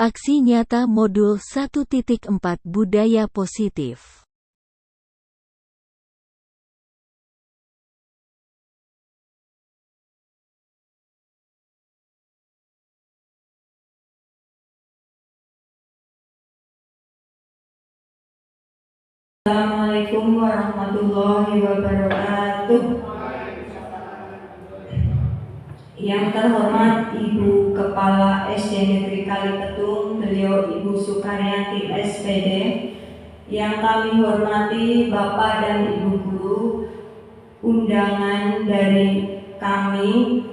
Aksi nyata Modul 1.4 Budaya Positif. Assalamualaikum warahmatullahi wabarakatuh. Yang terhormat Ibu Kepala SD Negeri Kalipetung, beliau Ibu Sukaryanti SPD. Yang kami hormati Bapak dan Ibu Guru, undangan dari kami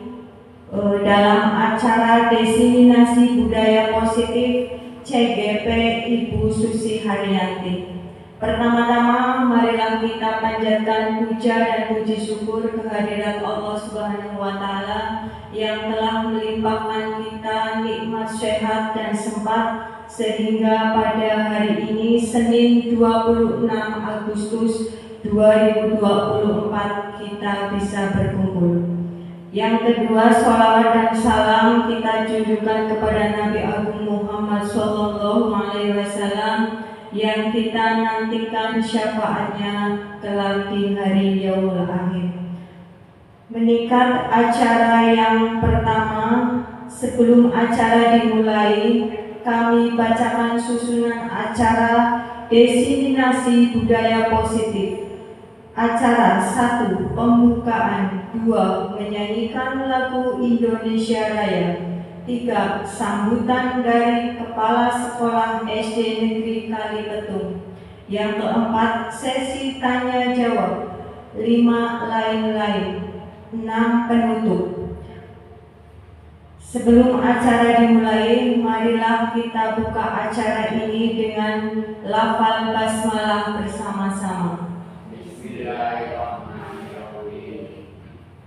dalam acara Diseminasi Budaya Positif CGP Ibu Susi Haryanti. Pertama-tama, marilah kita panjatkan puja dan puji syukur kehadirat Allah Subhanahu wa Ta'ala yang telah melimpahkan kita nikmat sehat dan sempat sehingga pada hari ini Senin 26 Agustus 2024 kita bisa berkumpul. Yang kedua, sholawat dan salam kita junjukkan kepada Nabi Agung Muhammad SAW yang kita nantikan syafaatnya kelak di hari yaumul akhir. Meningkat acara yang pertama, sebelum acara dimulai, kami bacakan susunan acara Diseminasi Budaya Positif. Acara 1. Pembukaan. 2. Menyanyikan lagu Indonesia Raya. 3. Sambutan dari Kepala Sekolah SD Negeri Kalipetung. Yang keempat, sesi tanya jawab. 5. Lain-lain. 6. Penutup. Sebelum acara dimulai, marilah kita buka acara ini dengan lafal basmalah bersama-sama.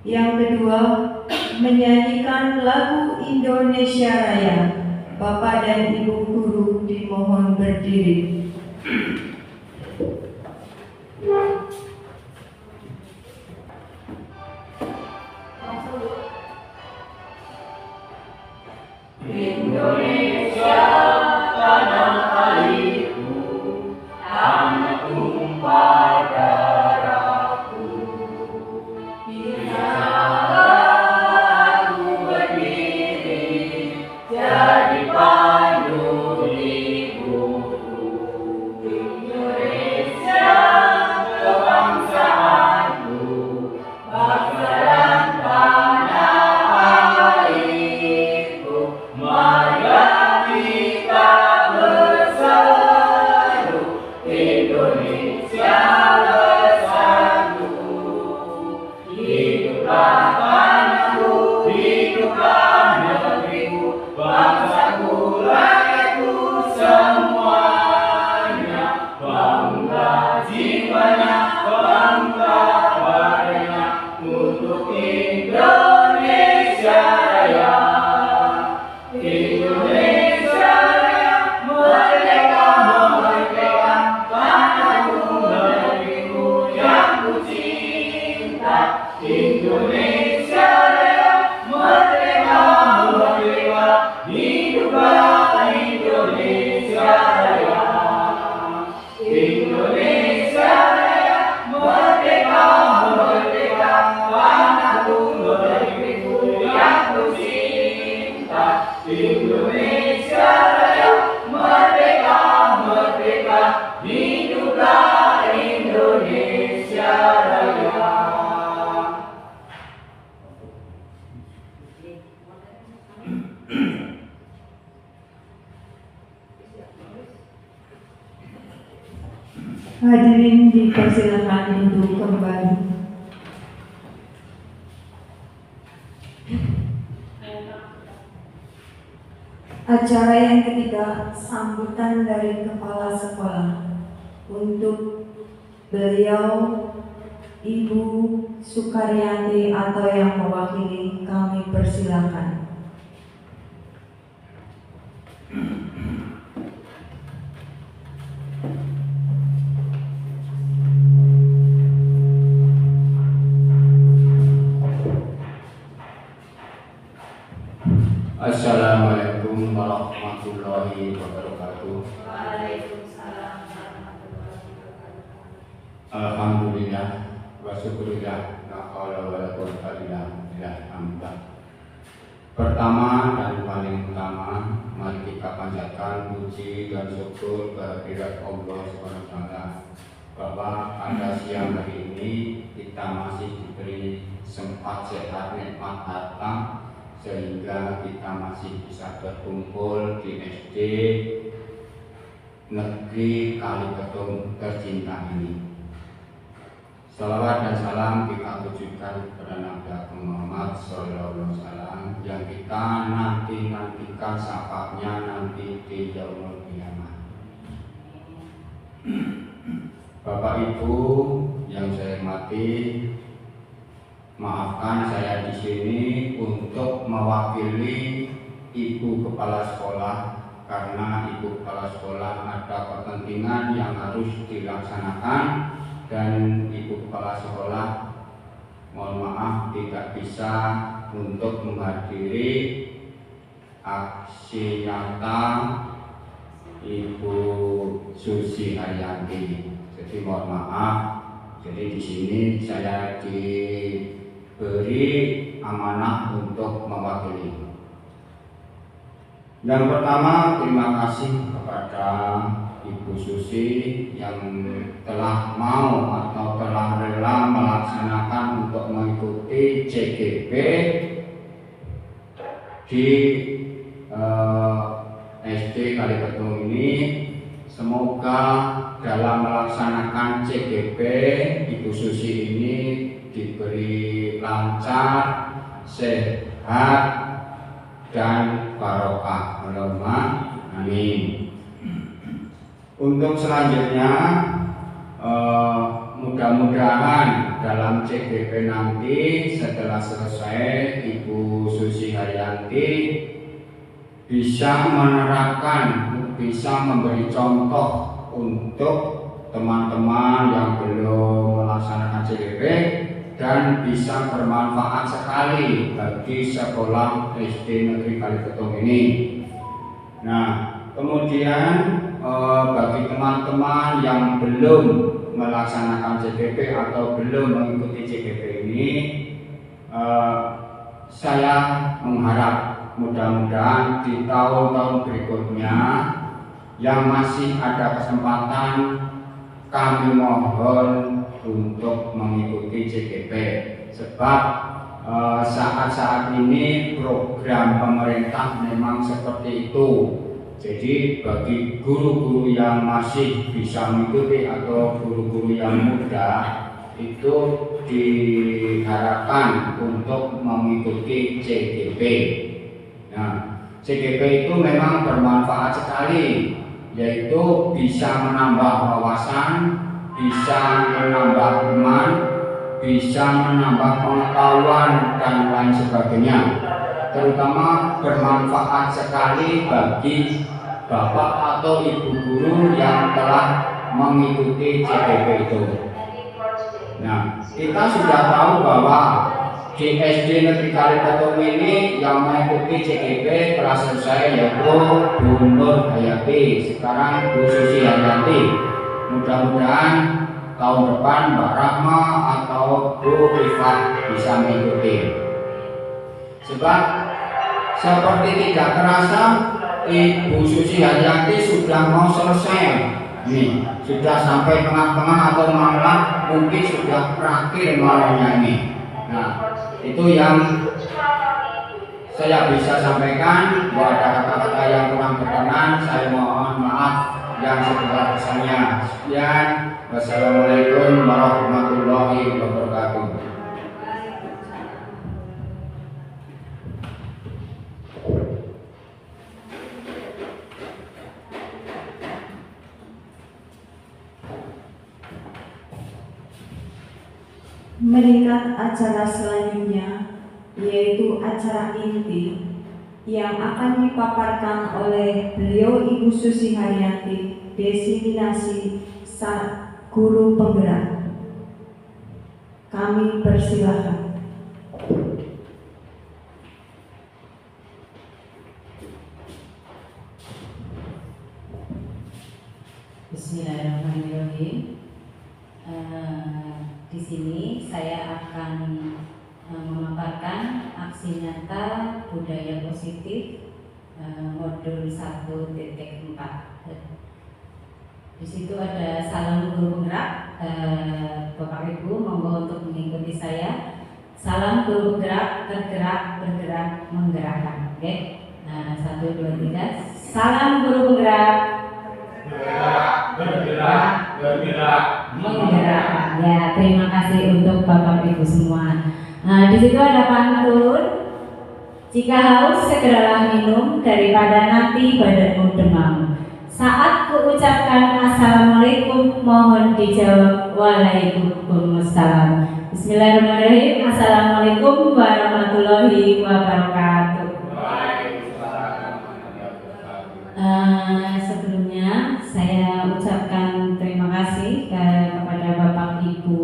Yang kedua, menyanyikan lagu Indonesia Raya. Bapak dan Ibu Guru dimohon berdiri. Indonesia tanah airku, tanah tumpah darahku. Bisakah aku berdiri jadi pandu hidupku? Indonesia kebangsaanku, bangsa dan tanah airku. Marilah kita bersatu, Indonesia bersatu. Hiduplah tanahku, hiduplah negeriku, bangsaku, rakyatku semuanya. Bangga jiwanya, bangga padanya, untuk Indonesia Raya. Indonesia Raya, merdeka, merdeka, tanahku, negeriku yang ku cinta. Indonesia Raya, merdeka, merdeka, hiduplah Indonesia Raya. Indonesia Raya, merdeka, merdeka, tanahku, negeriku yang ku cinta. Indonesia Raya, merdeka, merdeka, hiduplah Indonesia Raya. Hadirin dipersilakan untuk kembali. Acara yang ketiga, sambutan dari Kepala Sekolah. Untuk beliau, Ibu Sukaryanti atau yang mewakili, kami persilakan. Assalamualaikum warahmatullahi warahmatullahi wabarakatuh. Waalaikumsalam warahmatullahi wabarakatuh. Alhamdulillah wa syukurillah la haula wala quwwata illa billah. Pertama dan paling utama, mari kita panjatkan puji dan syukur kehadirat Allah SWT bahwa pada siang hari ini kita masih diberi sempat sehat nikmat harta sehingga kita masih bisa berkumpul di SD Negeri Kalipetung tercinta ini. Salawat dan salam kita tujukan kepada Nabi Muhammad SAW yang kita nantikan syafaatnya nanti di yaumul qiyamah. Bapak Ibu yang saya hormati, maafkan saya di sini untuk mewakili Ibu Kepala Sekolah karena Ibu Kepala Sekolah ada kepentingan yang harus dilaksanakan dan Ibu Kepala Sekolah mohon maaf tidak bisa untuk menghadiri aksi nyata Ibu Susi Haryanti. Jadi mohon maaf. Jadi di sini saya diberi amanah untuk mewakili. Yang pertama, terima kasih kepada Ibu Susi yang telah mau atau telah rela melaksanakan untuk mengikuti CGP di SD Kalipetung ini. Semoga dalam melaksanakan CGP Ibu Susi ini diberi lancar, sehat, dan barokah. Allahumma amin. Untuk selanjutnya mudah-mudahan dalam CGP nanti setelah selesai Ibu Susi Haryanti bisa menerapkan, bisa memberi contoh untuk teman-teman yang belum melaksanakan CGP dan bisa bermanfaat sekali bagi sekolah SD Negeri Kalipetung ini. Nah, kemudian bagi teman-teman yang belum melaksanakan CGP atau belum mengikuti CGP ini, saya mengharap mudah-mudahan di tahun-tahun berikutnya yang masih ada kesempatan, kami mohon untuk mengikuti CGP sebab saat-saat ini program pemerintah memang seperti itu. Jadi bagi guru-guru yang masih bisa mengikuti atau guru-guru yang muda itu diharapkan untuk mengikuti CGP. Nah, CGP itu memang bermanfaat sekali, yaitu bisa menambah wawasan, bisa menambah iman, bisa menambah pengetahuan dan lain sebagainya. Terutama bermanfaat sekali bagi bapak atau ibu guru yang telah mengikuti CGP itu. Nah, kita sudah tahu bahwa di SD Negeri Kalipetung ini yang mengikuti CGP telah selesai yaitu Bu Nur Hayati, sekarang Bu Susi Haryanti. Mudah-mudahan tahun depan Mbak Rahma atau Bu Rifat bisa mengikuti. Sebab seperti tidak terasa Ibu Susi Haryanti sudah mau selesai. Nih, sudah sampai tengah-tengah atau malah mungkin sudah terakhir malamnya ini. Nah, itu yang saya bisa sampaikan. Bahwa ada kata-kata yang kurang berkenan, saya mohon maaf yang sebesar-besarnya. Sekian, wassalamualaikum warahmatullahi wabarakatuh. Meningkat acara selanjutnya yaitu acara inti yang akan dipaparkan oleh beliau Ibu Susi Haryanti, Desiminasi Guru Penggerak. Kami persilahkan. Bismillahirrahmanirrahim. Di sini saya akan memaparkan aksi nyata budaya positif modul 1.4. Di situ ada salam guru penggerak. Bapak Ibu monggo untuk mengikuti saya. Salam guru penggerak, tergerak, bergerak, menggerakkan. Oke. Nah, 1, 2, 3. Salam guru penggerak. Bergerak, menggerakkan. Ya, terima kasih untuk Bapak Ibu semua. Nah, di situ ada pantun. Jika haus segeralah minum daripada nanti badanmu demam. Saat kuucapkan assalamualaikum, mohon dijawab waalaikumsalam. Bismillahirrahmanirrahim. Assalamualaikum warahmatullahi wabarakatuh. Sebelumnya saya ucapkan terima kasih kepada Bapak Ibu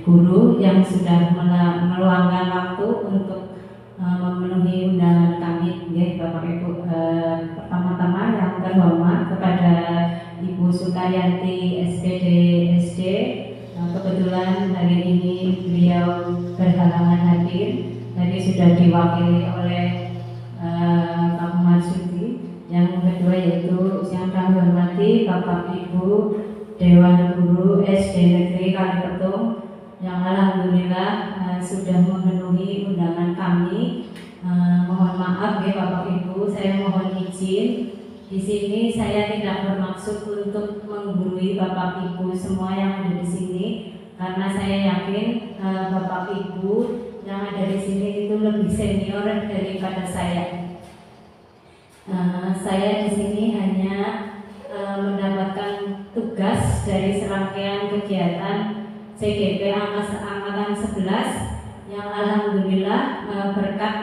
guru yang sudah meluangkan waktu untuk memenuhi undangan kami, ya Bapak Ibu. Pertama-tama yang terhormat kepada Ibu Sukaryanti SPD SD. Kebetulan hari ini beliau berhalangan hadir, tadi sudah diwakili oleh Pak Marsudi. Yang kedua yaitu yang kami hormati Bapak Ibu Dewan Guru SD Negeri Kalipetung yang alhamdulillah sudah memenuhi undangan kami. Mohon maaf ya Bapak Ibu, saya mohon izin. Di sini saya tidak bermaksud untuk menggurui Bapak Ibu semua yang ada di sini, karena saya yakin Bapak Ibu yang ada di sini itu lebih senior daripada saya. Saya di sini hanya mendapatkan tugas dari serangkaian kegiatan CGP Angkatan 11 yang alhamdulillah berkat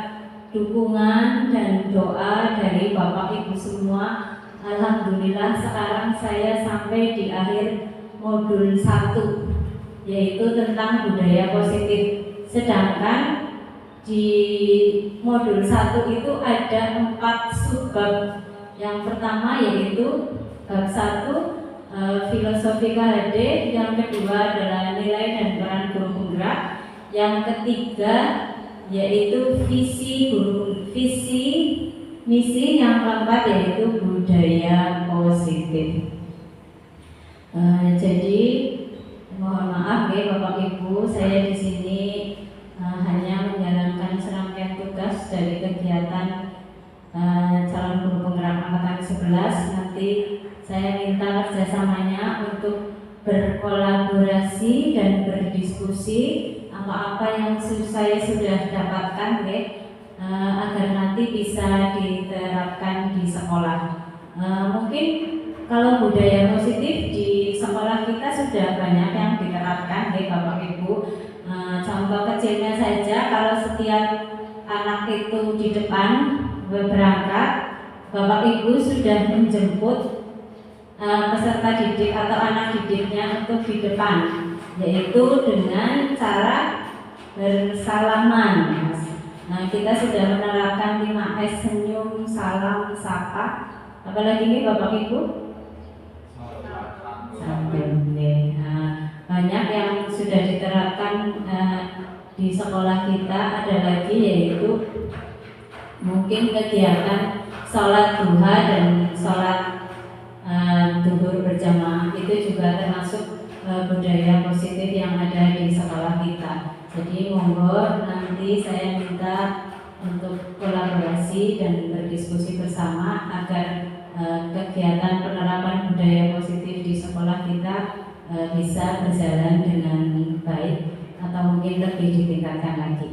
dukungan dan doa dari Bapak Ibu semua, alhamdulillah sekarang saya sampai di akhir modul 1, yaitu tentang budaya positif. Sedangkan di modul 1 itu ada 4 subbab. Yang pertama yaitu bab 1 filosofi KHD, yang kedua adalah nilai dan peran guru penggerak, yang ketiga yaitu visi misi, yang keempat yaitu budaya positif. Jadi mohon maaf ya Bapak Ibu, saya di sini hanya menjalankan serangkaian tugas dari kegiatan calon guru penggerak angkatan 11. Nanti saya minta kerjasamanya untuk berkolaborasi dan berdiskusi apa-apa yang saya sudah dapatkan ya, agar nanti bisa diterapkan di sekolah. Mungkin kalau budaya positif di sekolah kita sudah banyak yang diterapkan ya Bapak Ibu. Contoh kecilnya saja, kalau setiap anak itu di depan berangkat, Bapak Ibu sudah menjemput peserta didik atau anak didiknya untuk di depan, yaitu dengan cara bersalaman. Nah, kita sudah menerapkan 5S, senyum, salam, sapa. Apalagi ini Bapak Ibu? Banyak yang sudah diterapkan di sekolah kita. Ada lagi yaitu mungkin kegiatan sholat duha dan sholat duhur berjamaah, itu juga termasuk budaya positif yang ada di sekolah kita. Jadi monggo nanti saya minta untuk kolaborasi dan berdiskusi bersama agar kegiatan penerapan budaya positif di sekolah kita bisa berjalan dengan baik atau mungkin lebih ditingkatkan lagi.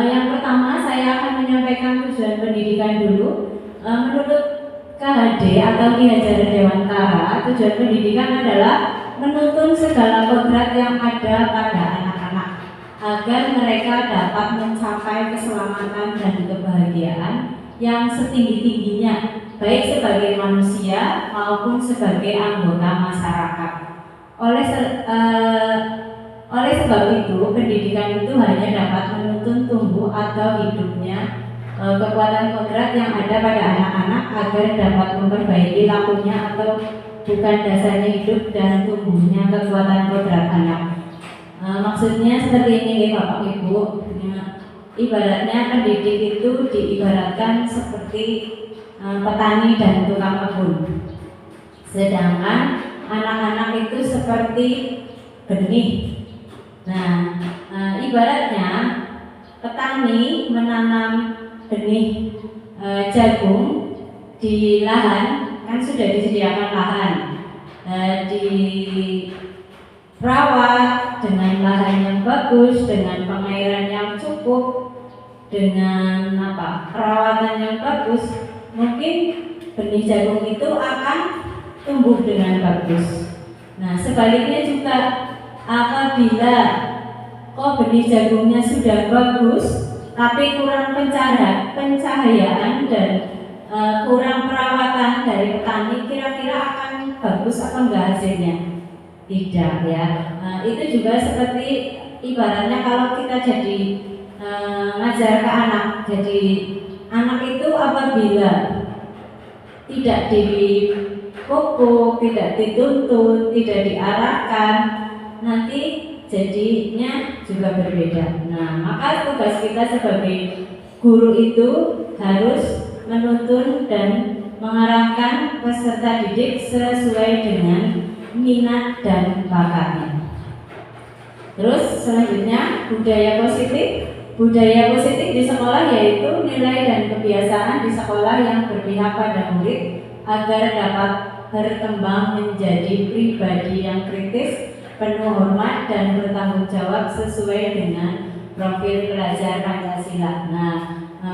Yang pertama saya akan menyampaikan tujuan pendidikan dulu. Menurut KHD atau Ki Hajar Dewantara, tujuan pendidikan adalah menuntun segala kodrat yang ada pada anak-anak agar mereka dapat mencapai keselamatan dan kebahagiaan yang setinggi-tingginya, baik sebagai manusia maupun sebagai anggota masyarakat. Oleh sebab itu, pendidikan itu hanya dapat menuntun tumbuh atau hidupnya kekuatan kodrat yang ada pada anak-anak agar dapat memperbaiki lakunya atau bukan dasarnya hidup dan tumbuhnya kekuatan kodrat anak. Maksudnya seperti ini Bapak Ibu. Ibaratnya pendidik itu diibaratkan seperti petani dan tukang kebun. Sedangkan anak-anak itu seperti benih. Nah, ibaratnya petani menanam benih jagung di lahan, kan sudah disediakan lahan, dirawat dengan lahan yang bagus, dengan pengairan yang cukup, dengan perawatan yang bagus, mungkin benih jagung itu akan tumbuh dengan bagus. Nah, sebaliknya juga apabila benih jagungnya sudah bagus tapi kurang pencahayaan dan kurang perawatan dari petani, kira-kira akan bagus apa enggak hasilnya? Tidak ya. Itu juga seperti ibaratnya kalau kita jadi ngajar ke anak. Jadi anak itu apabila tidak dipupuk, tidak dituntun, tidak diarahkan, nanti jadinya juga berbeda. Nah, maka tugas kita sebagai guru itu harus menuntun dan mengarahkan peserta didik sesuai dengan minat dan bakatnya. Terus selanjutnya budaya positif. Budaya positif di sekolah yaitu nilai dan kebiasaan di sekolah yang berpihak pada murid agar dapat berkembang menjadi pribadi yang kritis, penuh hormat dan bertanggung jawab sesuai dengan profil pelajar Pancasila. Nah,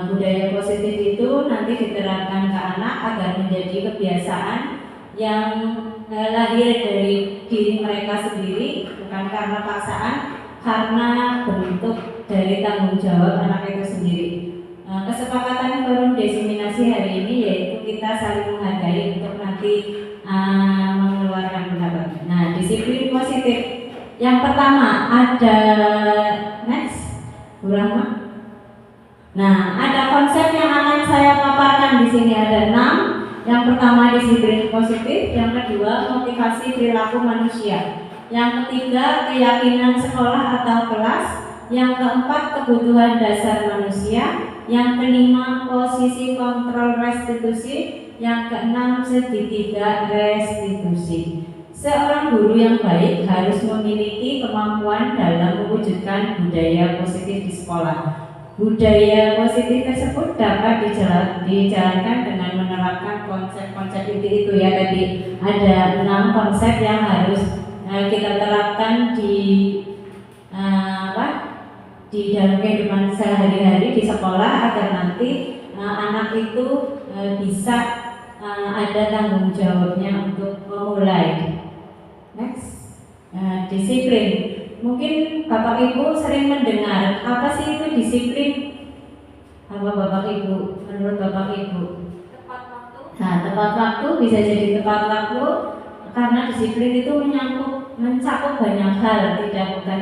budaya positif itu nanti diterapkan ke anak agar menjadi kebiasaan yang lahir dari diri mereka sendiri, bukan karena paksaan, karena bentuk dari tanggung jawab anak itu sendiri. Kesepakatan forum diseminasi hari ini yaitu kita saling menghargai untuk nanti mengeluarkan pendapat. Nah, disiplin positif. Yang pertama ada next, Bu Rahma. Nah, ada konsep yang akan saya paparkan di sini ada 6. Yang pertama disiplin positif, yang kedua motivasi perilaku manusia, yang ketiga keyakinan sekolah atau kelas, yang keempat kebutuhan dasar manusia, yang kelima posisi kontrol restitusi, yang keenam segitiga restitusi. Seorang guru yang baik harus memiliki kemampuan dalam mewujudkan budaya positif di sekolah. Budaya positif tersebut dapat dijalankan dengan menerapkan konsep-konsep inti itu ya tadi. Ada 6 konsep yang harus kita terapkan di dalam kehidupan sehari-hari di sekolah agar nanti anak itu bisa ada tanggung jawabnya untuk memulai. Next, disiplin. Mungkin Bapak Ibu sering mendengar apa sih itu disiplin? Apa Bapak Ibu? Menurut Bapak Ibu? Tepat waktu. Nah, tepat waktu bisa jadi tepat waktu karena disiplin itu mencakup banyak hal, tidak bukan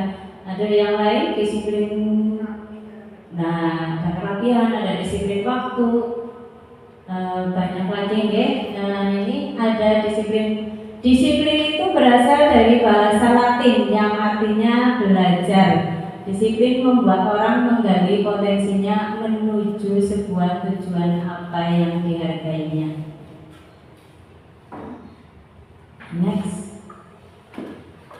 ada yang lain disiplin. Nah, ada kerapian, ada disiplin waktu, banyak lagi ya. Nah, ini ada disiplin. Disiplin itu berasal dari bahasa Latin yang artinya belajar. Disiplin membuat orang menggali potensinya menuju sebuah tujuan apa yang dihargainya. Next.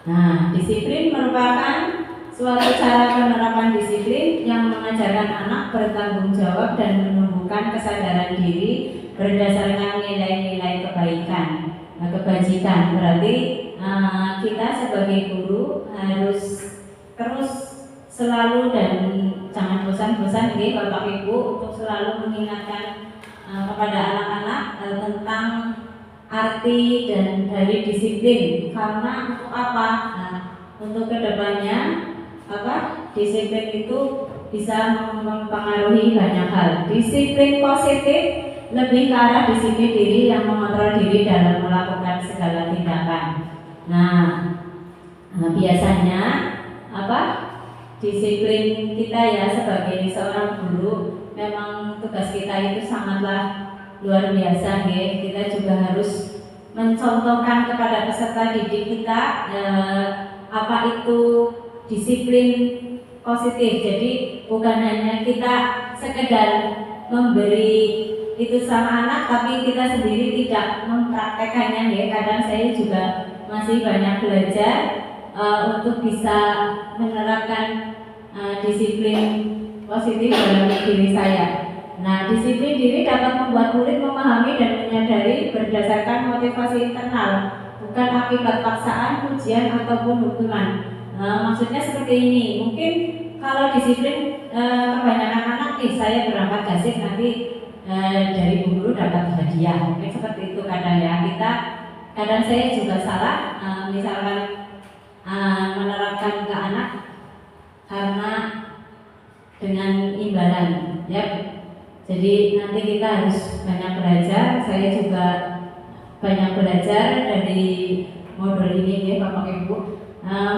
Nah, disiplin merupakan suatu cara penerapan disiplin yang mengajarkan anak bertanggung jawab dan menumbuhkan kesadaran diri berdasarkan nilai-nilai kebaikan. Kebajikan berarti kita sebagai guru harus terus selalu dan jangan bosan-bosan nih Bapak Ibu untuk selalu mengingatkan kepada anak-anak tentang arti dan dari disiplin. Karena untuk apa? Nah, untuk kedepannya disiplin itu bisa mempengaruhi banyak hal. Disiplin positif lebih ke arah disiplin diri yang mengontrol diri dalam melakukan segala tindakan. Nah, biasanya disiplin kita ya sebagai seorang guru memang tugas kita itu sangatlah luar biasa ya. Kita juga harus mencontohkan kepada peserta didik kita apa itu disiplin positif. Jadi bukan hanya kita sekedar memberi itu sama anak, tapi kita sendiri tidak mempraktekannya ya. Kadang saya juga masih banyak belajar untuk bisa menerapkan disiplin positif dalam diri saya. Nah, disiplin diri dapat membuat murid memahami dan menyadari berdasarkan motivasi internal, bukan akibat paksaan, ujian ataupun hukuman. Maksudnya seperti ini. Mungkin kalau disiplin kebanyakan anak, saya berangkat gasik nanti dari Bu Guru dapat hadiah. Mungkin seperti itu kadang ya. Kadang saya juga salah, misalkan menerapkan ke anak karena dengan imbalan, ya. Jadi nanti kita harus banyak belajar. Saya juga banyak belajar dari modul ini ya, Bapak Ibu.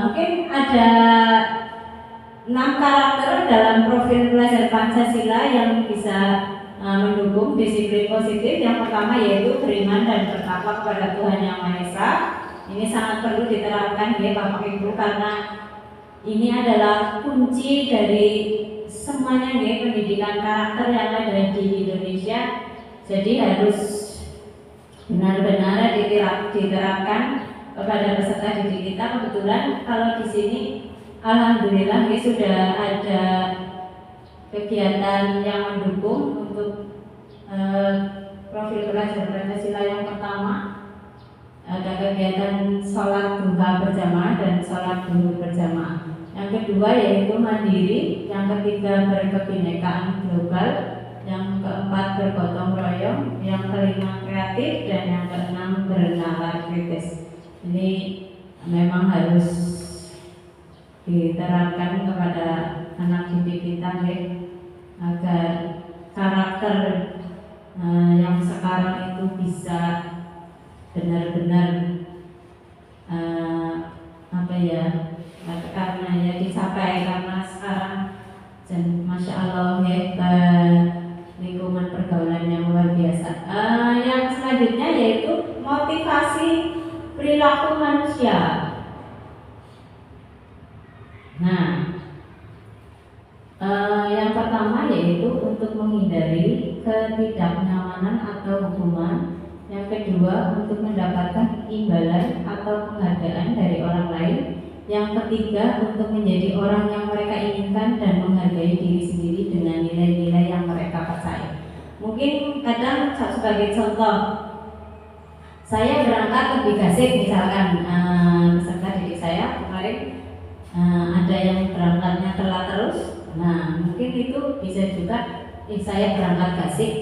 Mungkin ada 6 karakter dalam profil pelajar Pancasila yang bisa mendukung disiplin positif. Yang pertama yaitu beriman dan bertakwa kepada Tuhan Yang Maha Esa. Ini sangat perlu diterapkan ya Bapak Ibu, karena ini adalah kunci dari semuanya ya pendidikan karakter yang ada di Indonesia. Jadi harus benar-benar diterapkan kepada peserta didik kita. Kebetulan kalau di sini alhamdulillah ya sudah ada kegiatan yang mendukung untuk profil pelajar Pancasila. Yang pertama ada kegiatan sholat duha berjamaah dan sholat duhur berjamaah. Yang kedua yaitu mandiri, yang ketiga berkebinekaan global, yang keempat bergotong royong, yang kelima kreatif, dan yang keenam bernalar kritis. Ini memang harus diterapkan kepada anak didik kita ya, agar karakter yang sekarang itu bisa benar-benar karena ya dicapai, karena sekarang Masya Allah ya, lingkungan pergaulan yang luar biasa. Yang selanjutnya yaitu motivasi perilaku manusia. Nah, yang pertama yaitu untuk menghindari ketidaknyamanan atau hukuman. Yang kedua untuk mendapatkan imbalan atau penghargaan dari orang lain. Yang ketiga untuk menjadi orang yang mereka inginkan dan menghargai diri sendiri dengan nilai-nilai yang mereka percaya. Mungkin kadang sebagai contoh, saya berangkat lebih gasik misalkan peserta didik saya kemarin ada yang berangkatnya telat terus. Nah mungkin itu bisa juga saya berangkat gasik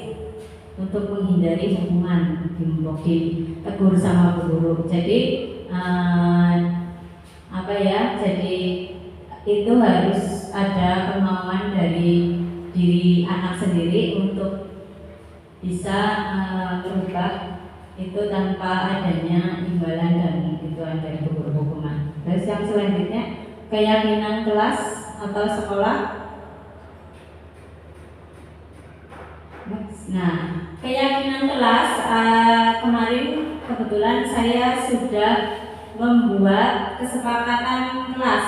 untuk menghindari hukuman, ditegur sama Bu Guru. Jadi jadi itu harus ada kemauan dari diri anak sendiri untuk bisa merubah itu tanpa adanya imbalan dan bantuan dari Bu Guru hukuman. Terus yang selanjutnya keyakinan kelas atau sekolah. Nah, keyakinan kelas kemarin kebetulan saya sudah membuat kesepakatan kelas.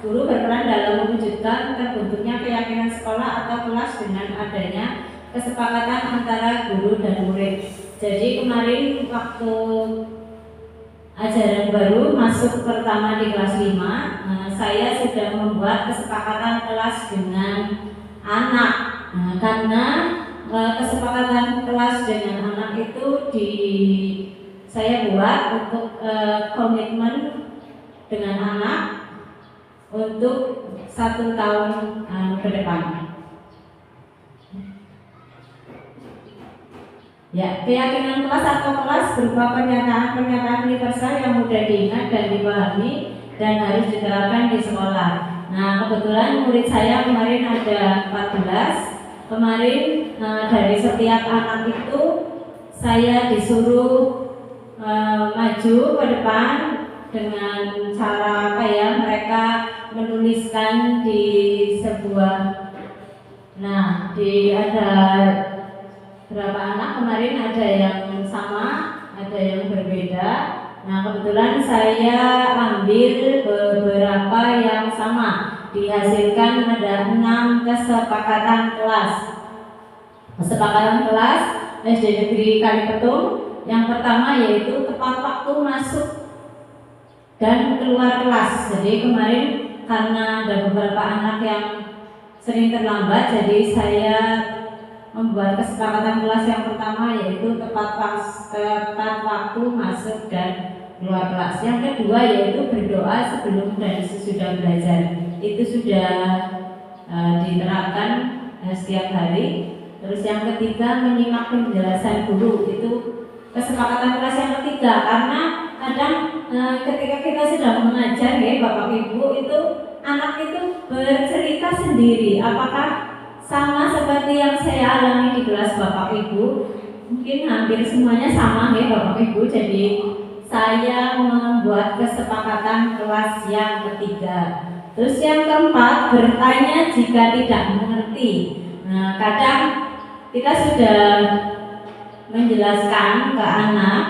Guru berperan dalam mewujudkan terbentuknya keyakinan sekolah atau kelas dengan adanya kesepakatan antara guru dan murid. Jadi kemarin waktu ajaran baru masuk pertama di kelas 5, saya sudah membuat kesepakatan kelas dengan anak. Karena kesepakatan kelas dengan anak itu saya buat untuk komitmen dengan anak untuk 1 tahun ke depan. Ya, keyakinan kelas atau kelas berupa pernyataan universal yang mudah diingat dan dipahami dan harus diterapkan di sekolah. Nah, kebetulan murid saya kemarin ada 14. Kemarin dari setiap anak itu saya disuruh maju ke depan dengan cara mereka menuliskan di sebuah Nah, ada berapa anak kemarin, ada yang sama, ada yang berbeda. Nah, kebetulan saya ambil beberapa yang sama. Dihasilkan ada 6 kesepakatan kelas. Kesepakatan kelas SD Negeri Kalipetung. Yang pertama yaitu tepat waktu masuk dan keluar kelas. Jadi kemarin karena ada beberapa anak yang sering terlambat, jadi saya membuat kesepakatan kelas yang pertama yaitu tepat waktu masuk dan keluar kelas. Yang kedua yaitu berdoa sebelum dan sesudah belajar. Itu sudah diterapkan setiap hari. Terus yang ketiga menyimak penjelasan guru, itu kesepakatan kelas yang ketiga, karena kadang ketika kita sedang mengajar ya Bapak Ibu, itu anak itu bercerita sendiri. Apakah sama seperti yang saya alami di kelas Bapak Ibu? Mungkin hampir semuanya sama ya Bapak Ibu. Jadi saya membuat kesepakatan kelas yang ketiga. Terus yang keempat, bertanya jika tidak mengerti. Nah, kadang kita sudah menjelaskan ke anak.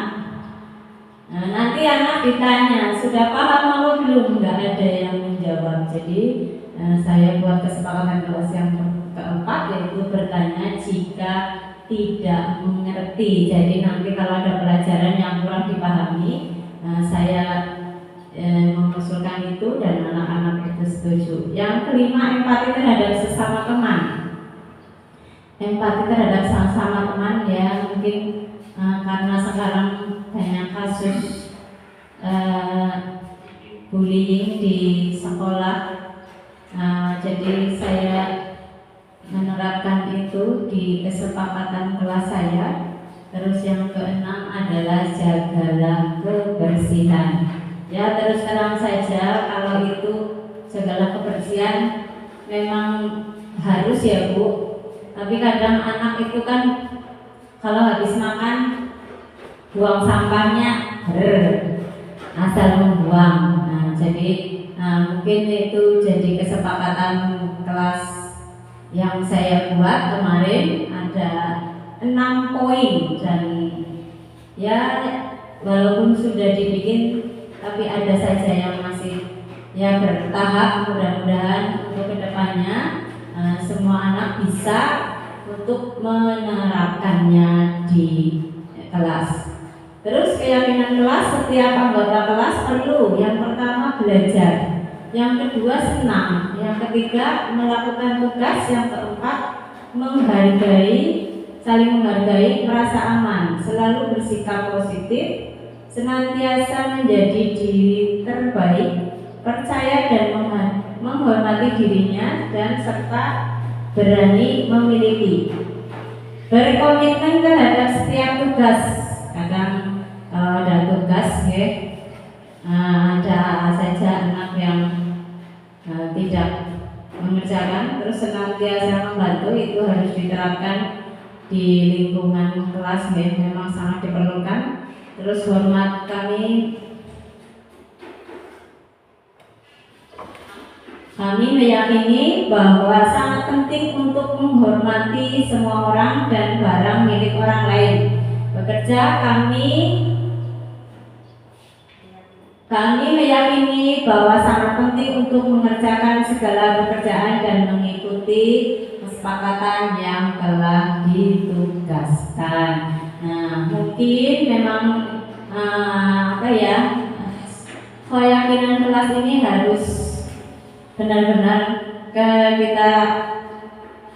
Nah, nanti anak ditanya, sudah paham atau belum? Nggak ada yang menjawab. Jadi saya buat kesepakatan kelas yang keempat yaitu bertanya jika tidak mengerti. Jadi nanti kalau ada pelajaran yang kurang dipahami, saya mengusulkan itu dan anak-anak itu setuju. Yang kelima, empati terhadap sesama teman. Empati terhadap sesama teman ya, mungkin karena sekarang banyak kasus bullying di sekolah. Jadi saya menerapkan itu di kesepakatan kelas saya. Terus yang keenam adalah jagalah kebersihan. Ya, terus terang saja kalau itu segala kebersihan memang harus ya Bu. Tapi kadang anak itu kan kalau habis makan buang sampahnya asal membuang. Nah, jadi mungkin itu jadi kesepakatan kelas yang saya buat kemarin, ada 6 poin dan ya walaupun sudah dibikin tapi ada saja yang masih ya bertahap. Mudah-mudahan untuk kedepannya semua anak bisa untuk menerapkannya di kelas. Terus keyakinan kelas, setiap anggota kelas perlu yang pertama belajar, yang kedua senang, yang ketiga melakukan tugas, yang keempat saling menghargai, merasa aman, selalu bersikap positif, senantiasa menjadi diri terbaik, percaya dan menghormati dirinya, dan serta berani memiliki, berkomitmen terhadap setiap tugas. Kadang kalau ada tugas ya, ada saja anak yang tidak mengerjakan. Terus senantiasa membantu, itu harus diterapkan di lingkungan kelas ya, memang sangat diperlukan. Terus hormat, kami meyakini bahwa sangat penting untuk menghormati semua orang dan barang milik orang lain. Kami meyakini bahwa sangat penting untuk mengerjakan segala pekerjaan dan mengikuti kesepakatan yang telah ditugaskan. Nah, mungkin memang keyakinan kelas ini harus benar-benar kita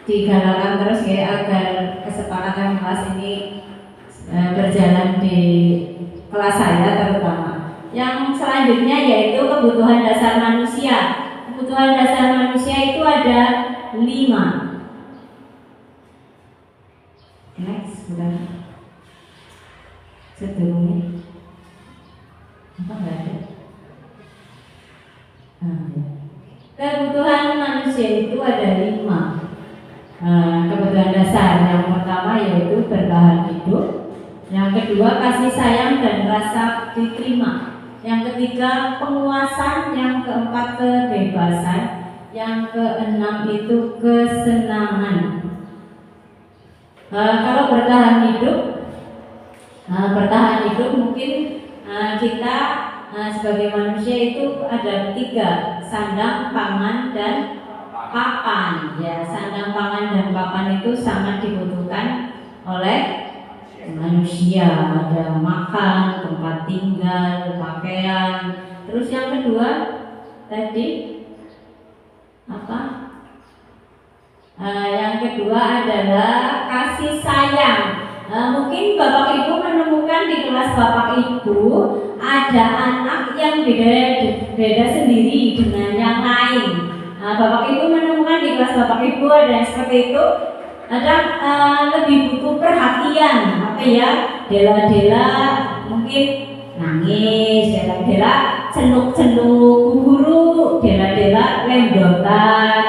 digalakkan terus ya, agar kesepakatan kelas ini berjalan di kelas saya terutama. Yang selanjutnya yaitu kebutuhan dasar manusia. Kebutuhan dasar manusia itu ada 5. Next, sudah. Sebelumnya apa nggak ada? Kebutuhan manusia itu ada 5. Kebutuhan dasar yang pertama yaitu bertahan hidup, yang kedua kasih sayang dan rasa diterima, yang ketiga penguasaan, yang keempat kebebasan, Yang keenam itu kesenangan. Kalau bertahan hidup mungkin kita sebagai manusia itu ada 3, sandang, pangan, dan papan. Ya, sandang, pangan, dan papan itu sangat dibutuhkan oleh manusia. Ada makan, tempat tinggal, pakaian. Terus yang kedua tadi apa? Yang kedua adalah kasih sayang. Mungkin Bapak Ibu menemukan di kelas Bapak Ibu ada anak yang beda sendiri dengan yang lain. Bapak Ibu menemukan di kelas Bapak Ibu ada yang seperti itu. Ada lebih butuh perhatian, apa ya? Dela-dela mungkin nangis, dela-dela cenuk-cenuk guru, dela-dela lendotan,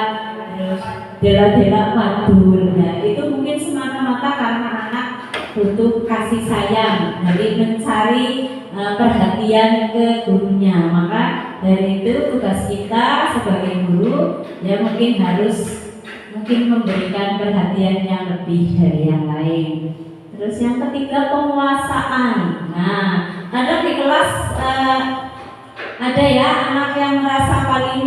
terus dela-dela madul. Nah, itu mungkin semata-mata karena anak butuh kasih sayang, jadi mencari perhatian ke gurunya. Maka dari itu tugas kita sebagai guru ya mungkin memberikan perhatian yang lebih dari yang lain. Terus yang ketiga penguasaan. Nah, ada di kelas ada ya anak yang merasa paling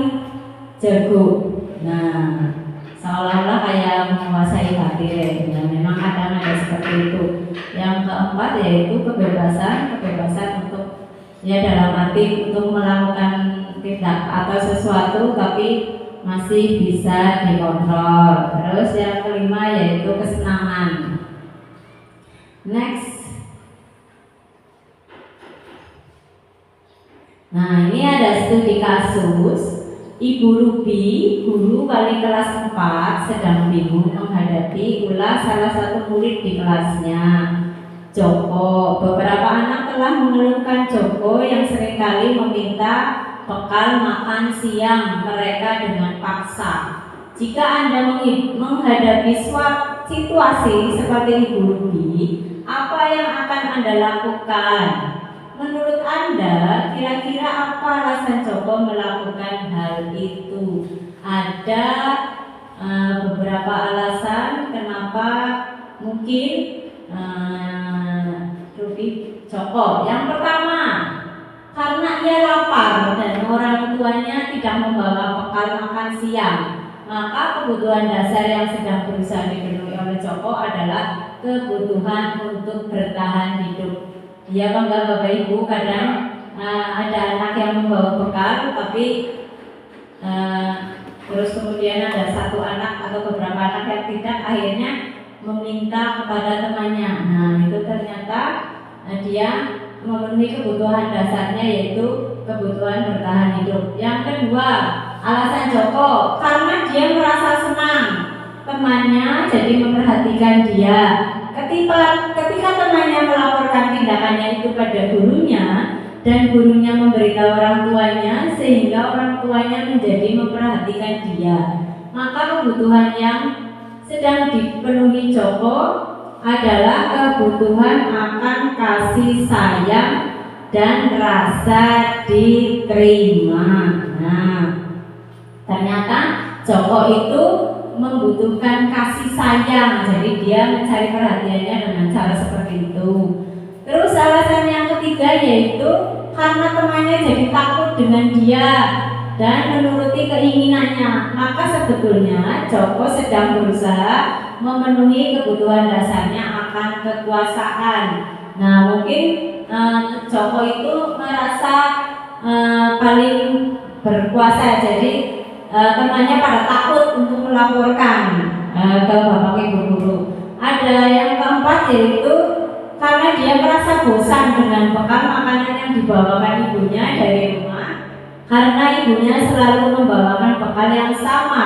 jago. Nah, seolah-olah kayak menguasai hati. Ya, memang kadang ada seperti itu. Yang keempat yaitu kebebasan untuk ya dalam arti untuk melakukan tindak atau sesuatu tapi masih bisa dikontrol. Terus yang kelima yaitu kesenangan. Next. Nah, ini ada studi kasus. Ibu Ruby, guru wali kelas 4, sedang bingung menghadapi ulah salah satu murid di kelasnya, Joko. Beberapa anak telah mengeluhkan Joko yang seringkali meminta bekal makan siang mereka dengan paksa. Jika Anda menghadapi suatu situasi seperti Ibu Ruby, apa yang akan Anda lakukan? Menurut Anda, kira-kira apa alasan Joko melakukan hal itu? Ada beberapa alasan kenapa mungkin Ruby Joko. Yang pertama, karena ia lapar dan orang tuanya tidak membawa bekal makan siang, maka kebutuhan dasar yang sedang berusaha dipenuhi oleh Joko adalah kebutuhan untuk bertahan hidup. Ya bangga Bapak Ibu, kadang ada anak yang membawa bekal tapi terus kemudian ada satu anak atau beberapa anak yang tidak, akhirnya meminta kepada temannya. Nah, itu ternyata dia memenuhi kebutuhan dasarnya yaitu kebutuhan bertahan hidup. Yang kedua, alasan Joko karena dia merasa senang temannya jadi memperhatikan dia. Ketika temannya melaporkan tindakannya itu pada gurunya dan gurunya memberitahu orang tuanya sehingga orang tuanya menjadi memperhatikan dia, maka kebutuhan yang sedang dipenuhi Joko adalah kebutuhan akan kasih sayang dan rasa diterima. Nah, ternyata Joko itu membutuhkan kasih sayang, jadi dia mencari perhatiannya dengan cara seperti itu. Terus alasan yang ketiga yaitu karena temannya jadi takut dengan dia dan menuruti keinginannya, maka sebetulnya Joko sedang berusaha memenuhi kebutuhan dasarnya akan kekuasaan. Nah, mungkin Joko itu merasa paling berkuasa, jadi temannya pada takut untuk melaporkan ke Bapak Ibu guru. Ada yang keempat yaitu karena dia merasa bosan dengan bekal makanan yang dibawakan ibunya dari rumah, karena ibunya selalu membawakan bekal yang sama.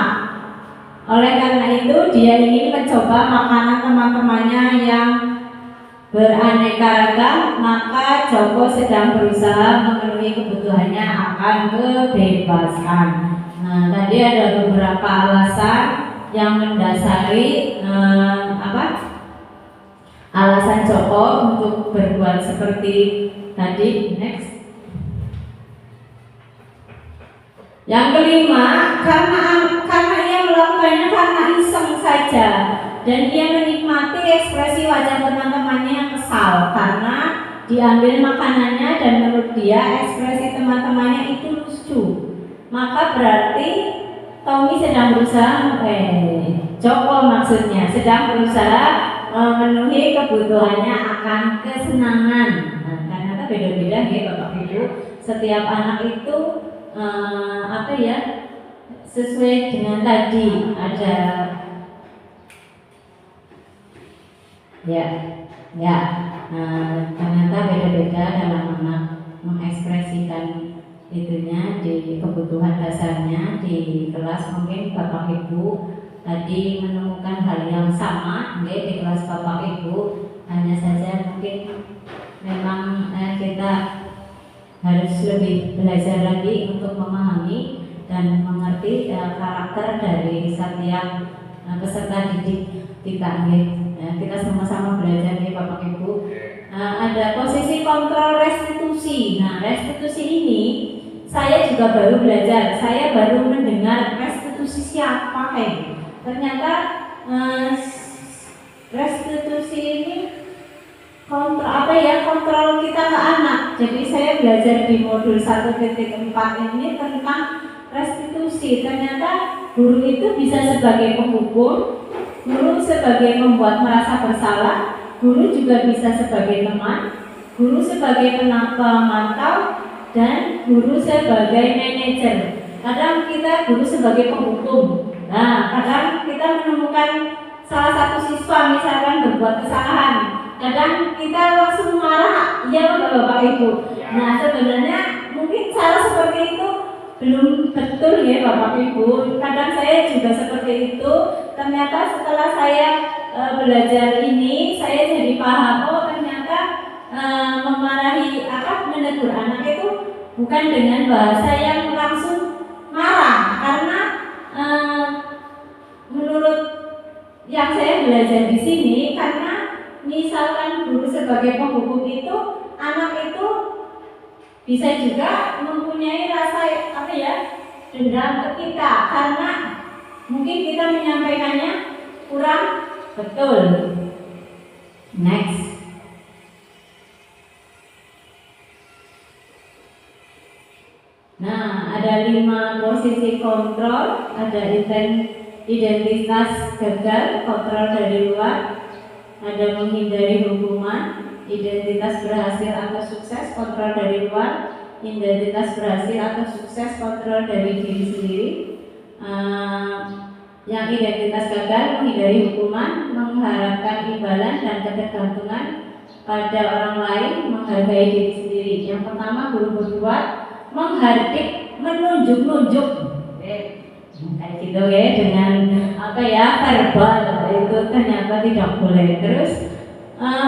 Oleh karena itu dia ingin mencoba makanan teman-temannya yang beraneka ragam, maka Joko sedang berusaha memenuhi kebutuhannya akan kebebasan. Nah, tadi ada beberapa alasan yang mendasari alasan Joko untuk berbuat seperti tadi. Next. Yang kelima, karena ia melakukannya karena iseng saja dan ia menikmati ekspresi wajah teman-temannya yang kesal karena diambil makanannya dan menurut dia ekspresi teman-temannya itu lucu. Maka berarti Tommy sedang berusaha, Joko maksudnya sedang berusaha memenuhi kebutuhannya akan kesenangan. Nah, karena beda-beda ya Bapak Ibu. Setiap anak itu sesuai dengan tadi ada ternyata beda-beda dalam anak mengekspresikan itunya di kebutuhan dasarnya di kelas. Mungkin Bapak Ibu tadi menemukan hal yang sama di kelas Bapak Ibu, hanya saja mungkin memang kita harus lebih belajar lagi untuk memahami dan mengerti karakter dari setiap peserta didik kita. Kita sama-sama belajar nih Bapak Ibu. Ada posisi kontrol restitusi. Nah, restitusi ini saya juga baru belajar. Saya baru mendengar restitusi siapa ternyata restitusi ini kontrol kita ke anak. Jadi saya belajar di modul 1.4 ini tentang restitusi. Ternyata guru itu bisa sebagai penghukum, guru sebagai membuat merasa bersalah, guru juga bisa sebagai teman, guru sebagai pemantau, dan guru sebagai manajer. Kadang kita guru sebagai penghukum. Nah, kadang kita menemukan salah satu siswa misalkan berbuat kesalahan, kadang kita langsung marah, ya Bapak Ibu. Nah, sebenarnya mungkin cara seperti itu belum betul ya Bapak Ibu. Kadang saya juga seperti itu. Ternyata setelah saya belajar ini, saya jadi paham, ternyata memarahi menegur anak itu bukan dengan bahasa yang langsung marah, karena menurut yang saya belajar di sini, karena misalkan guru sebagai penghukum itu, anak itu bisa juga mempunyai rasa dendam ke kita karena mungkin kita menyampaikannya kurang betul. Next. Nah, ada 5 posisi kontrol. Ada identitas gagal, kontrol dari luar. Ada menghindari hukuman, identitas berhasil atau sukses, kontrol dari luar. Identitas berhasil atau sukses, kontrol dari diri sendiri. Yang identitas gagal, menghindari hukuman, mengharapkan imbalan dan ketergantungan pada orang lain, menghargai diri sendiri. Yang pertama, guru berbuat menghardik, menunjuk-nunjuk, kayak gitu ya, dengan verbal, itu ternyata tidak boleh. Terus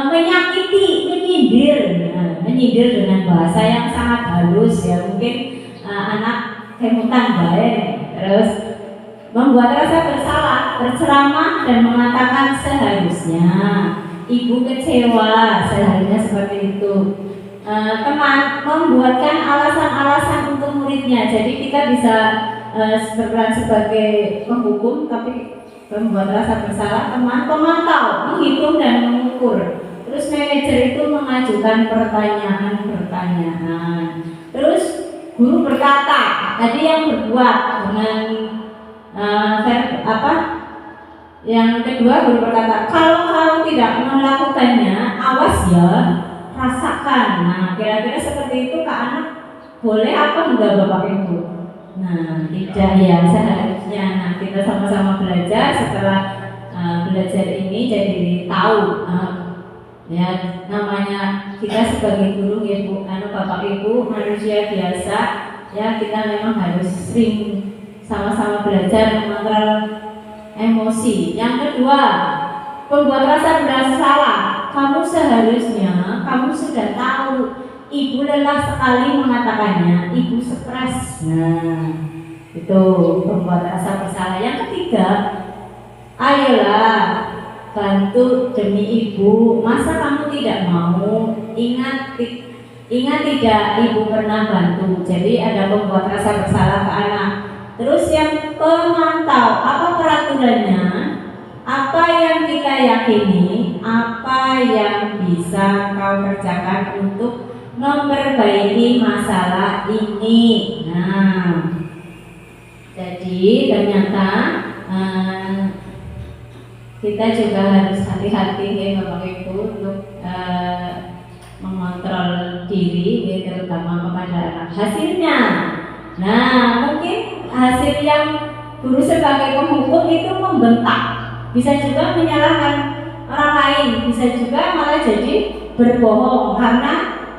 menyakiti, menyindir dengan bahasa yang sangat halus ya, mungkin anak kemutan baik. Terus membuat rasa bersalah, berceramah dan mengatakan seharusnya, ibu kecewa, seharusnya seperti itu. Teman membuatkan alasan-alasan untuk muridnya. Jadi kita bisa berperan sebagai penghukum, tapi membuat rasa bersalah. Teman pemantau, menghitung dan mengukur. Terus manajer itu mengajukan pertanyaan. Terus guru berkata, tadi yang berbuat dengan yang kedua guru berkata, kalau kamu tidak melakukannya, awas ya, rasakan. Nah, kira-kira seperti itu Kak anak boleh apa enggak Bapak Ibu? Nah, tidak ya, seharusnya. Nah, kita sama-sama belajar. Setelah belajar ini jadi tahu ya, namanya kita sebagai guru ya Bu, Bapak Ibu manusia biasa ya, kita memang harus sering sama-sama belajar mengontrol emosi. Yang kedua, pembuat rasa bersalah. Kamu seharusnya, kamu sudah tahu ibu lelah sekali mengatakannya, ibu stres. Nah, itu pembuat rasa bersalah. Yang ketiga, ayolah bantu demi ibu. Masa kamu tidak mau? Ingat Ingat tidak, ibu pernah bantu. Jadi ada membuat rasa bersalah ke anak. Terus yang pemantau, apa peraturannya? Apa yang kita yakini? Apa yang bisa kau kerjakan untuk memperbaiki masalah ini? Nah, jadi ternyata kita juga harus hati-hati ya Bapak Ibu untuk mengontrol diri ya, terutama kepada anak. Hasilnya, nah mungkin hasil yang guru sebagai penghukum itu membentak, bisa juga menyalahkan orang lain, bisa juga malah jadi berbohong karena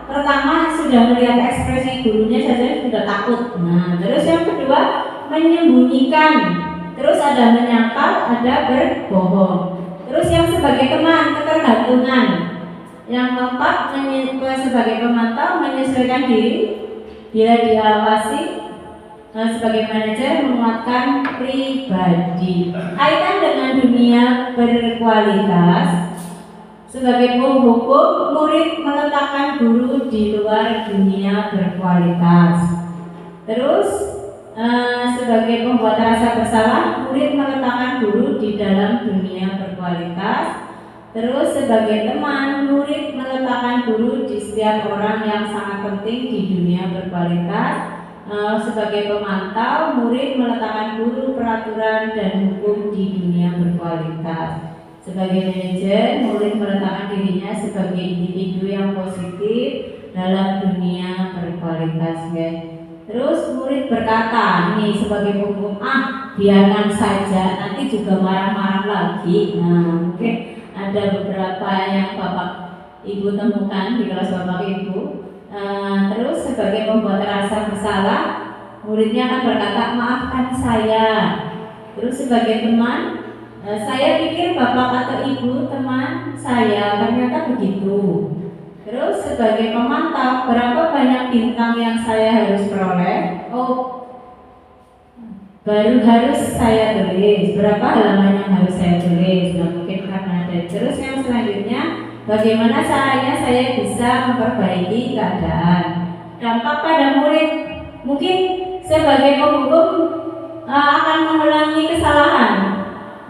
pertama sudah melihat ekspresi gurunya saja sudah takut. Nah, terus yang kedua menyembunyikan, terus ada menyangkal, ada berbohong. Terus yang sebagai teman ketergantungan. Yang keempat sebagai pemantau menyesuaikan diri bila diawasi. Sebagai manajer menguatkan pribadi. Kaitan dengan dunia berkualitas. Sebagai penghukum, murid meletakkan guru di luar dunia berkualitas. Terus sebagai pembuat rasa bersalah, murid meletakkan guru di dalam dunia berkualitas. Terus sebagai teman, murid meletakkan guru di setiap orang yang sangat penting di dunia berkualitas. Sebagai pemantau, murid meletakkan guru, peraturan, dan hukum di dunia berkualitas. Sebagai manajer, murid meletakkan dirinya sebagai individu yang positif dalam dunia berkualitas. Terus murid berkata, ini sebagai hukum, biarkan saja, nanti juga marah-marah lagi. Nah, mungkin ada beberapa yang Bapak Ibu temukan di kelas Bapak Ibu. Terus sebagai pembuat rasa bersalah, muridnya akan berkata, maafkan saya. Terus sebagai teman, saya pikir Bapak atau Ibu teman saya, ternyata begitu. Terus sebagai pemantau, berapa banyak bintang yang saya harus peroleh? Baru harus saya tulis. Berapa halaman yang harus saya tulis? Nah, mungkin karena ada. Terus yang selanjutnya, bagaimana caranya saya bisa memperbaiki keadaan? Dampak pada murid, mungkin sebagai penghukum akan mengulangi kesalahan.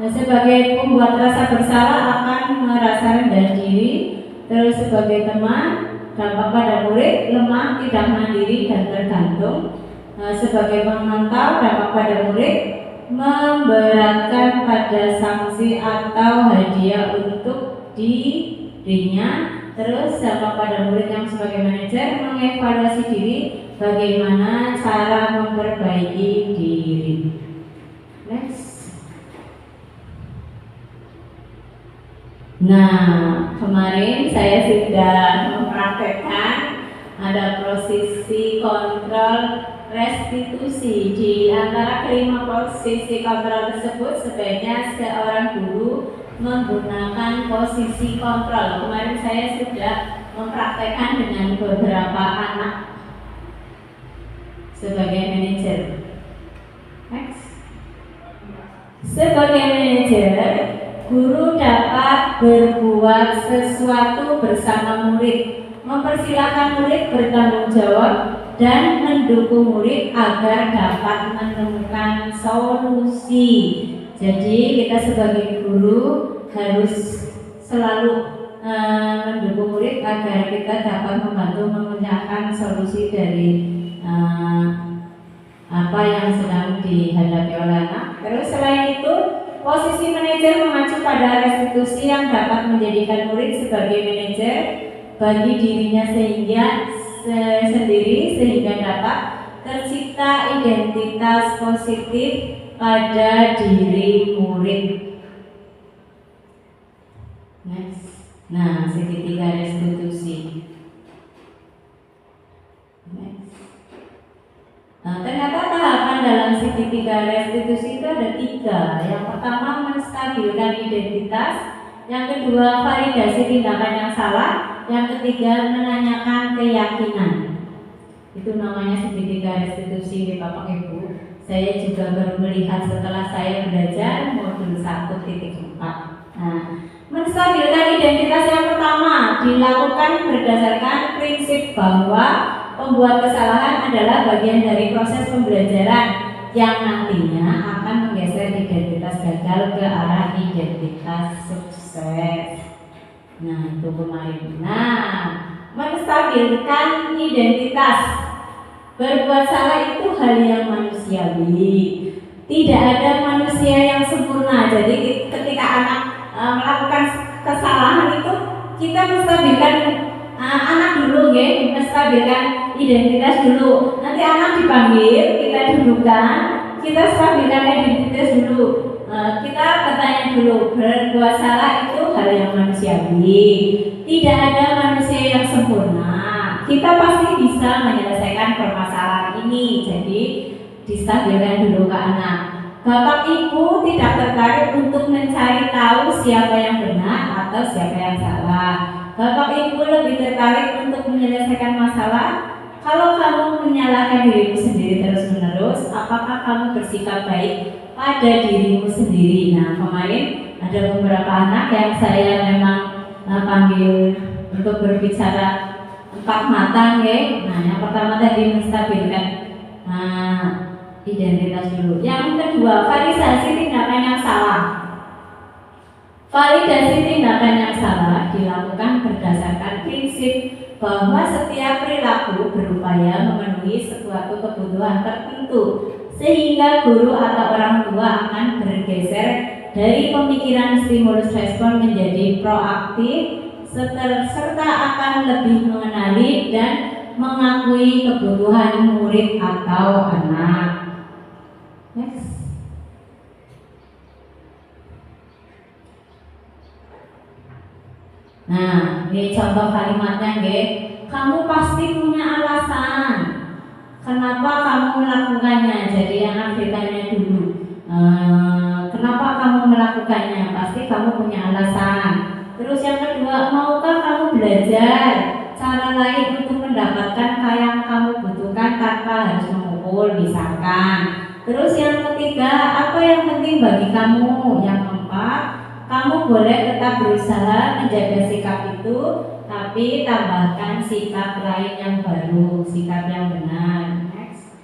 Nah, sebagai pembuat rasa bersalah akan merasa rendah diri. Terus sebagai teman, dampak pada murid lemah, tidak mandiri dan tergantung. Sebagai pemantau, dampak pada murid memberatkan pada sanksi atau hadiah untuk dirinya. Terus dampak pada murid yang sebagai manajer mengevaluasi diri, bagaimana cara memperbaiki diri. Next. Nah, kemarin saya sudah mempraktekkan ada posisi kontrol restitusi. Di antara kelima posisi kontrol tersebut, sebaiknya seorang guru menggunakan posisi kontrol. Kemarin saya sudah mempraktekkan dengan beberapa anak sebagai manajer. Next. Sebagai manajer, guru dapat berbuat sesuatu bersama murid, mempersilahkan murid bertanggung jawab, dan mendukung murid agar dapat menemukan solusi. Jadi kita sebagai guru harus selalu mendukung murid agar kita dapat membantu memecahkan solusi dari apa yang sedang dihadapi oleh anak. Terus selain itu, posisi manajer mengacu pada restitusi yang dapat menjadikan murid sebagai manajer bagi dirinya sendiri sehingga dapat tercipta identitas positif pada diri murid. Next. Nah, segitiga restitusi. Next. Nah, ternyata tahapan dalam segitiga restitusi itu ada 3. Yang pertama, menstabilkan identitas. Yang kedua, validasi tindakan yang salah. Yang ketiga, menanyakan keyakinan. Itu namanya segitiga restitusi, Bapak Ibu. Saya juga baru melihat setelah saya belajar modul 1.4. Nah, Menstabilkan identitas yang pertama dilakukan berdasarkan prinsip bahwa pembuat kesalahan adalah bagian dari proses pembelajaran yang nantinya akan menggeser identitas gagal ke arah identitas sukses. Nah, itu kemarin. Nah, menstabilkan identitas. Berbuat salah itu hal yang manusiawi. Tidak ada manusia yang sempurna. Jadi ketika anak melakukan kesalahan itu kita menstabilkan anak dulu, ya, menstabilkan identitas dulu. Nanti anak dipanggil, kita dudukkan, kita stabilkan identitas dulu. Kita bertanya dulu, berbuat salah itu hal yang manusiawi. Tidak ada manusia yang sempurna. Kita pasti bisa menyelesaikan permasalahan ini. Jadi distabilkan dulu ke anak. Bapak Ibu tidak tertarik untuk mencari tahu siapa yang benar atau siapa yang salah. Bapak Ibu lebih tertarik untuk menyelesaikan masalah. Kalau kamu menyalahkan dirimu sendiri terus-menerus, apakah kamu bersikap baik pada dirimu sendiri? Nah, kemarin ada beberapa anak yang saya memang panggil untuk berbicara 4 mata, ya. Nah, yang pertama tadi menstabilkan identitas dulu. Yang kedua, validasi tindakan yang salah. Validasi tindakan yang salah dilakukan berdasarkan prinsip bahwa setiap perilaku berupaya memenuhi suatu kebutuhan tertentu, sehingga guru atau orang tua akan bergeser dari pemikiran stimulus respon menjadi proaktif, serta akan lebih mengenali dan mengakui kebutuhan murid atau anak. Next. Nah, ini contoh kalimatnya, nggih. Kamu pasti punya alasan kenapa kamu melakukannya. Jadi anak ditanya dulu, kenapa kamu melakukannya? Pasti kamu punya alasan. Terus yang kedua, maukah kamu belajar cara lain untuk mendapatkan yang kamu butuhkan tanpa harus memukul, misalkan. Terus yang ketiga, apa yang penting bagi kamu? Yang keempat, kamu boleh tetap berusaha menjaga sikap itu, tapi tambahkan sikap lain yang baru, sikap yang benar. Next.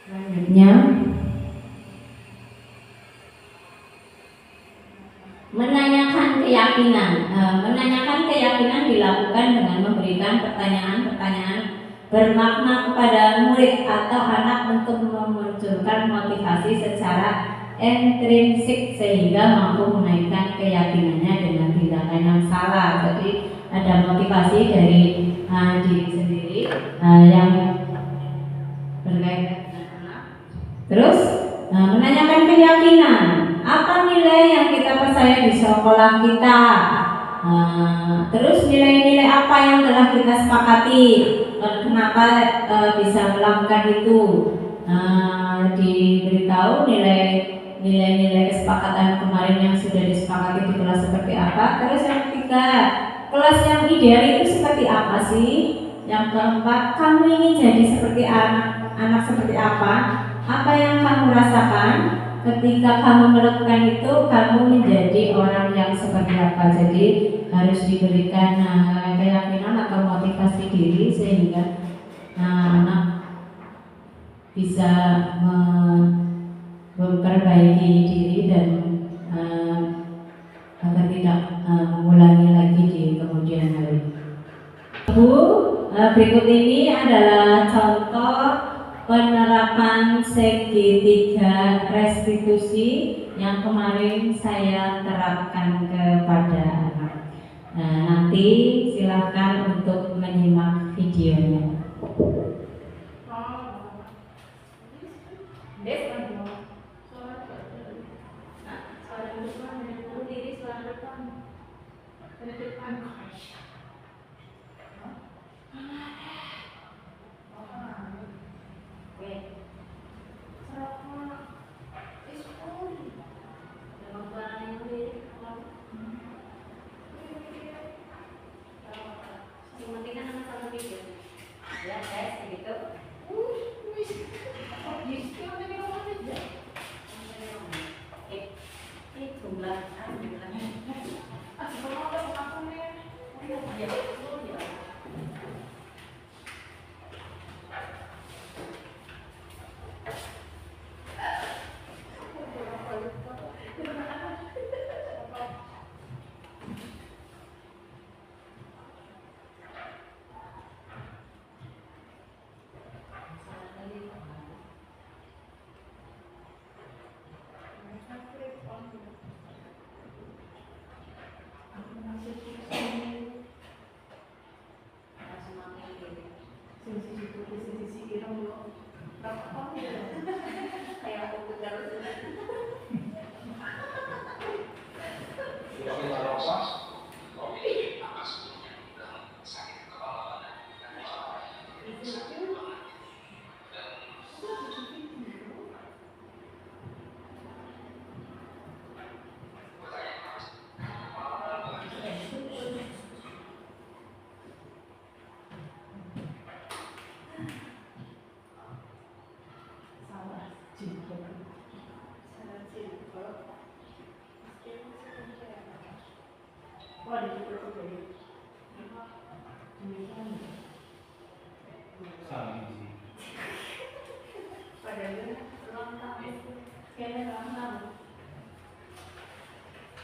Selanjutnya, menanyakan keyakinan. Menanyakan keyakinan dilakukan dengan memberikan pertanyaan-pertanyaan bermakna kepada murid atau anak untuk memunculkan motivasi secara intrinsik sehingga mampu menaikkan keyakinannya dengan tindakan yang salah. Jadi ada motivasi dari diri sendiri yang berkaitan dengan anak. Terus menanyakan keyakinan. Apa nilai yang kita percaya di sekolah kita? Terus nilai-nilai apa yang telah kita sepakati? Kenapa bisa melakukan itu? Diberitahu nilai-nilai kesepakatan kemarin yang sudah disepakati di kelas seperti apa. Terus yang ketiga, kelas yang ideal itu seperti apa sih? Yang keempat, kamu ingin jadi seperti anak seperti apa? Apa yang kamu rasakan ketika kamu melakukan itu? Kamu menjadi orang yang seperti apa? Jadi harus diberikan keyakinan atau motivasi diri sehingga anak bisa memperbaiki diri dan agar tidak mengulangi lagi di kemudian hari. Berikut ini adalah contoh penerapan segitiga restitusi yang kemarin saya terapkan kepada anak. Nanti silahkan untuk menyimak videonya.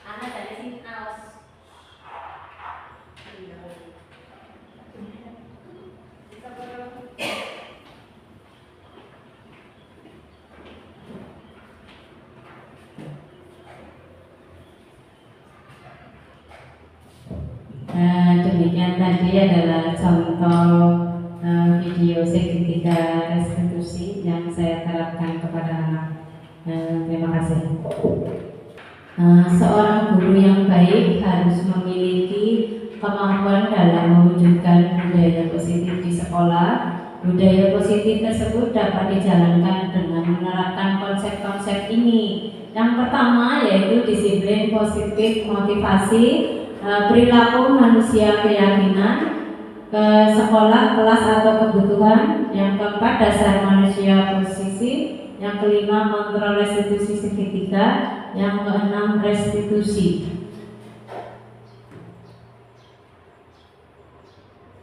Anak dari sini aus. Demikian tadi adalah contoh video segitiga restitusi yang saya terapkan kepada anak. Terima kasih. Seorang guru yang baik harus memiliki kemampuan dalam mewujudkan budaya positif di sekolah. Budaya positif tersebut dapat dijalankan dengan menerapkan konsep-konsep ini. Yang pertama yaitu disiplin positif, motivasi, perilaku manusia, keyakinan, ke sekolah, kelas atau kebutuhan. Yang keempat dasar manusia posisi. Yang kelima kontrol restitusi segitiga. Yang keenam restitusi.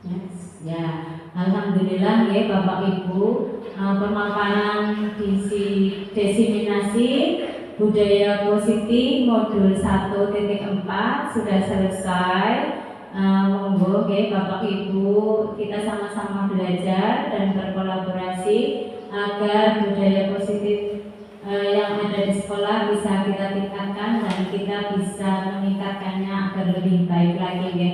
Yes, ya, alhamdulillah ya Bapak Ibu, pemaparan diseminasi budaya positif modul 1.4 sudah selesai. Monggo ya Bapak Ibu, kita sama-sama belajar dan berkolaborasi agar budaya positif yang ada di sekolah bisa kita tingkatkan dan kita bisa meningkatkannya agar lebih baik lagi ya.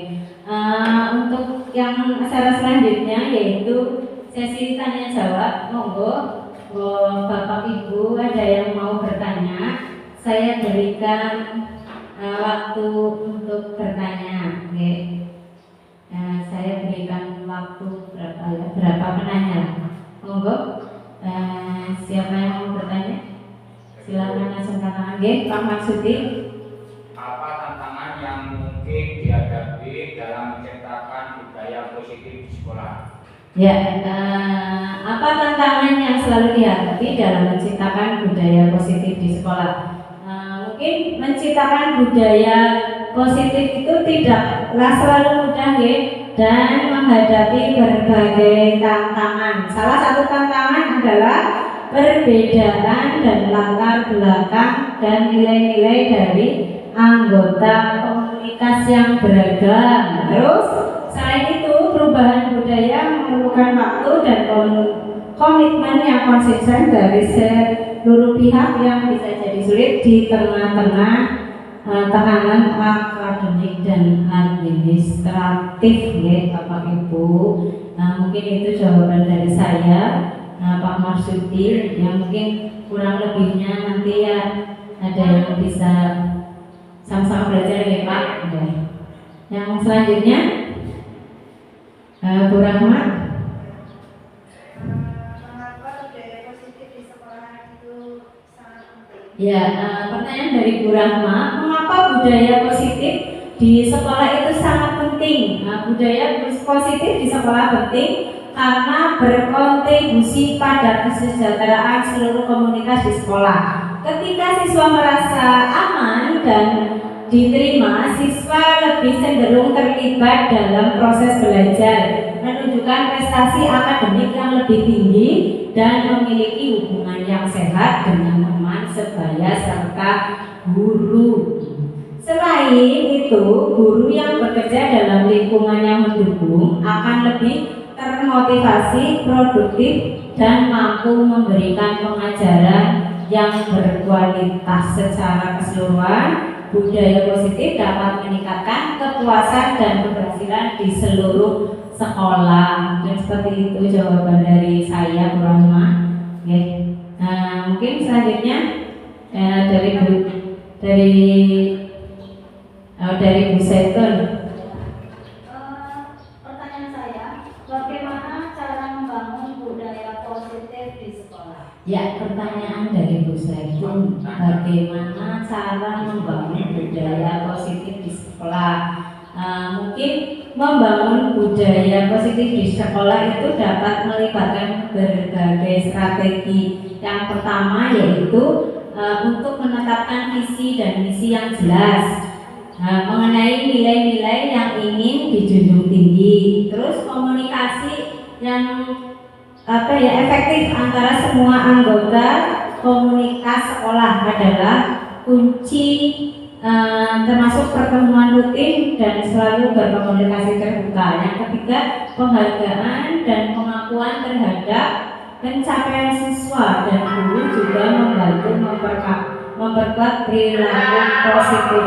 Untuk yang acara selanjutnya yaitu sesi tanya jawab. Monggo Bapak Ibu ada yang mau bertanya, saya berikan waktu untuk bertanya. Okay. Saya berikan waktu berapa penanya. Monggo siapa yang mau bertanya? Silakan langsung tangan. Pak Maksudi. Apa tantangan yang mungkin dihadapi dalam menciptakan budaya positif di sekolah? Ya, apa tantangan yang selalu dihadapi dalam menciptakan budaya positif di sekolah? Mungkin menciptakan budaya positif itu tidaklah selalu mudah ya, dan menghadapi berbagai tantangan. Salah satu tantangan adalah perbedaan dan latar belakang dan nilai-nilai dari anggota komunitas yang beragam. Terus selain itu perubahan budaya memerlukan waktu dan komitmen yang konsisten dari seluruh pihak yang bisa jadi sulit di tengah-tengah tekanan akademik dan administratif ya Bapak Ibu. Mungkin itu jawaban dari saya. Pak Marsudi, yang mungkin kurang lebihnya nanti ya ada yang bisa sama-sama belajar ya Pak. Ya. Yang selanjutnya Bu Rahma. Mengapa budaya positif di sekolah itu sangat penting? Ya, pertanyaan dari Bu Rahma, mengapa budaya positif di sekolah itu sangat penting? Budaya positif di sekolah penting karena berkontribusi pada kesejahteraan seluruh komunitas di sekolah. Ketika siswa merasa aman dan diterima, siswa lebih cenderung terlibat dalam proses belajar, menunjukkan prestasi akademik yang lebih tinggi dan memiliki hubungan yang sehat dengan teman sebaya serta guru. Selain itu, guru yang bekerja dalam lingkungan yang mendukung akan lebih termotivasi, produktif, dan mampu memberikan pengajaran yang berkualitas. Secara keseluruhan, budaya positif dapat meningkatkan kepuasan dan keberhasilan di seluruh sekolah. Mungkin seperti itu jawaban dari saya, Bu Rahma. Mungkin selanjutnya dari Bu Setun. Pertanyaan saya, bagaimana cara membangun budaya positif di sekolah? Ya, pertanyaan dari Bu Setun, bagaimana cara membangun budaya positif di sekolah? Mungkin membangun budaya positif di sekolah itu dapat melibatkan berbagai strategi. Yang pertama yaitu untuk menetapkan visi dan misi yang jelas, mengenai nilai-nilai yang ingin dijunjung tinggi. Terus komunikasi yang efektif antara semua anggota komunitas sekolah adalah kunci, termasuk pertemuan rutin dan selalu berkomunikasi terbuka. Yang ketiga, penghargaan dan pengakuan terhadap pencapaian siswa dan guru juga membantu memperkuat perilaku positif.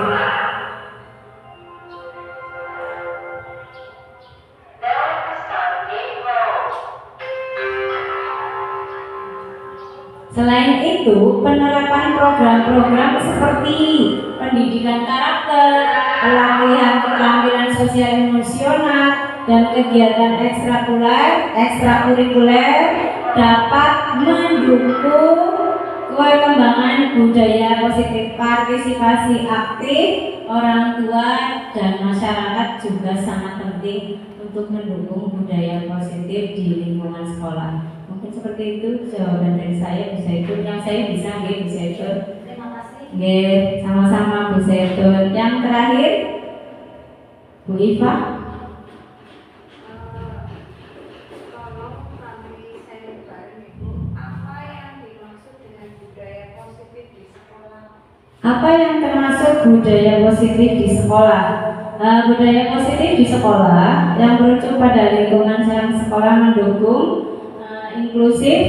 Selain itu, penerapan program-program seperti pendidikan karakter, pelatihan keterampilan sosial emosional, dan kegiatan ekstrakurikuler dapat mendukung perkembangan budaya positif. Partisipasi aktif orang tua dan masyarakat juga sangat penting untuk mendukung budaya positif di lingkungan sekolah. Mungkin seperti itu jawaban dari saya, Bu Setun. Yang saya bisa, Bu Setun. Terima kasih. Sama-sama Bu Setun. Yang terakhir, Bu Iva. Tolong kami saya bareng Ibu, apa yang dimaksud dengan budaya positif di sekolah? Apa yang termasuk budaya positif di sekolah? Budaya positif di sekolah yang merujuk pada lingkungan yang sekolah mendukung, inklusif,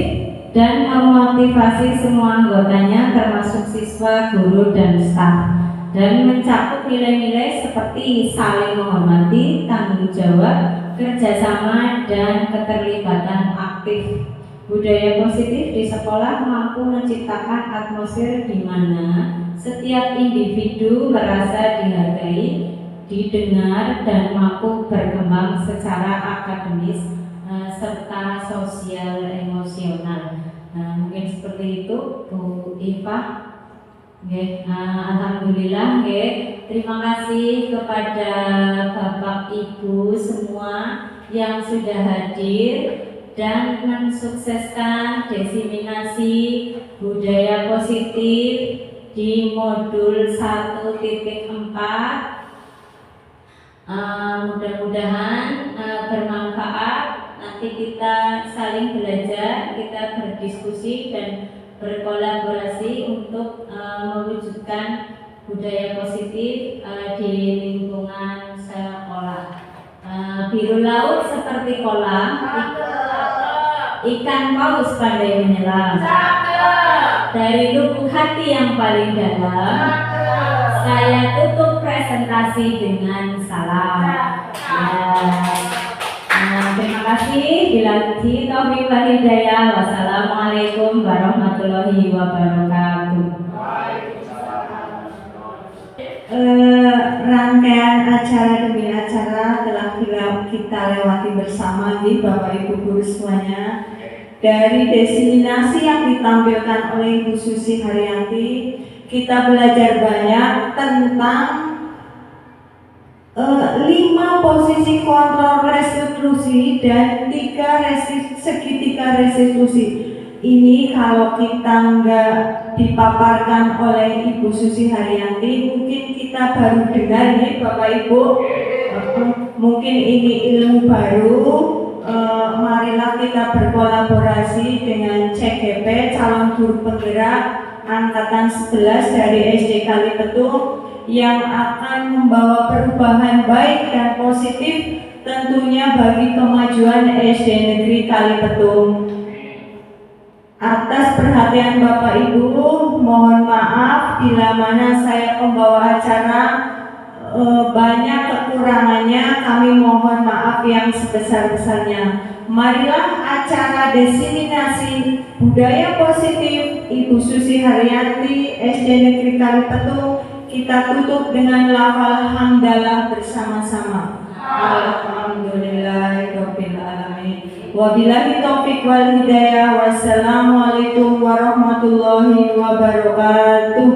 dan memotivasi semua anggotanya termasuk siswa, guru, dan staf, dan mencakup nilai-nilai seperti saling menghormati, tanggung jawab, kerjasama, dan keterlibatan aktif. Budaya positif di sekolah mampu menciptakan atmosfer di mana setiap individu merasa dihargai, didengar, dan mampu berkembang secara akademis serta sosial emosional. Mungkin seperti itu, Bu Iva. Alhamdulillah. Terima kasih kepada Bapak Ibu semua yang sudah hadir dan mensukseskan diseminasi budaya positif di modul 1.4. Mudah-mudahan bermanfaat. Nanti kita saling belajar, kita berdiskusi dan berkolaborasi untuk mewujudkan budaya positif di lingkungan sekolah. Biru laut seperti kolam, ikan paus pandai menyelam. Dari lubuk hati yang paling dalam, saya tutup presentasi dengan salam. Terima kasih. Bila taufiq wal hidayah. Wassalamualaikum warahmatullahi wabarakatuh. Rangkaian acara demi acara telah kita lewati bersama di Bapak Ibu guru semuanya. Dari diseminasi yang ditampilkan oleh Ibu Susi Haryanti, kita belajar banyak tentang 5 posisi kontrol restitusi dan 3 segitiga restitusi. ini kalau kita nggak dipaparkan oleh Ibu Susi Haryanti, mungkin kita baru dengar nih Bapak Ibu. Mungkin ini ilmu baru. Marilah kita berkolaborasi dengan CGP, calon guru penggerak angkatan 11 dari SD Kalipetung, yang akan membawa perubahan baik dan positif tentunya bagi kemajuan SD Negeri Kalipetung. Atas perhatian Bapak Ibu, mohon maaf bila mana saya pembawa acara banyak kekurangannya, kami mohon maaf yang sebesar-besarnya. Marilah acara diseminasi budaya positif Ibu Susi Haryanti SD Negeri Kalipetung kita tutup dengan lafal hamdalah bersama-sama. Alhamdulillahirabbil alamin. Wabillahi taufik wal hidayah. Wassalamualaikum warahmatullahi wabarakatuh.